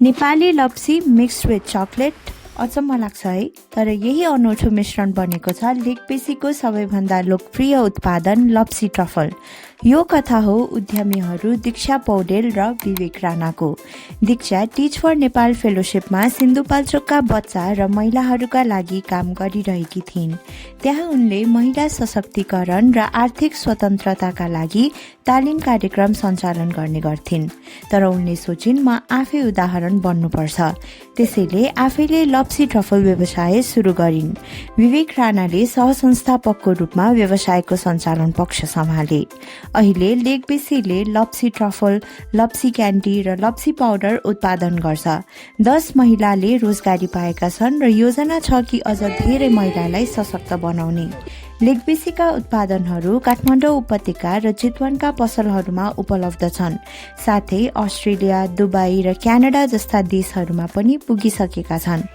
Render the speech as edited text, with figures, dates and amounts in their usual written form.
Nepali लप्सी mixed with chocolate, अचम्म लाग्छ है। तर यही अनौठो मिश्रण बनेको छ लेकपेसीको सबैभन्दा लोकप्रिय उत्पादन लप्सी ट्रफल। यो कथा हो उद्यमीहरू दीक्षा पौडेल र विवेक राणाको। दीक्षा टिच फर नेपाल फेलोशिपमा सिन्धुपाल्चोकका बच्चा र महिलाहरूका लागि काम गरिरहेकी थिइन्। त्यहाँ उनले महिला सशक्तिकरण र आर्थिक स्वतन्त्रताका लागि तालिम कार्यक्रम सञ्चालन गर्ने गर्थिन्। तर उनले सोचिन् म आफै उदाहरण बन्नुपर्छ। त्यसैले आफैले लप्सी ट्रफल व्यवसाय सुरु गरिन्। विवेक राणाले सहसंस्थापकको रूपमा व्यवसायको सञ्चालन पक्ष सम्हाले। अहिले लेकपेसीले लप्सी ट्रफल, लप्सी क्यान्डी र लप्सी पाउडर उत्पादन गर्छ। 10 महिलाले रोजगारी पाएका छन् र योजना छ कि अझ धेरै महिलालाई सशक्त बनाउने। लेकपेसीका उत्पादनहरू काठमाडौँ उपत्यका र चितवनका पसलहरूमा उपलब्ध छन्। साथै अस्ट्रेलिया, दुबई र क्यानाडा जस्ता देशहरूमा पनि पुगिसकेका छन्।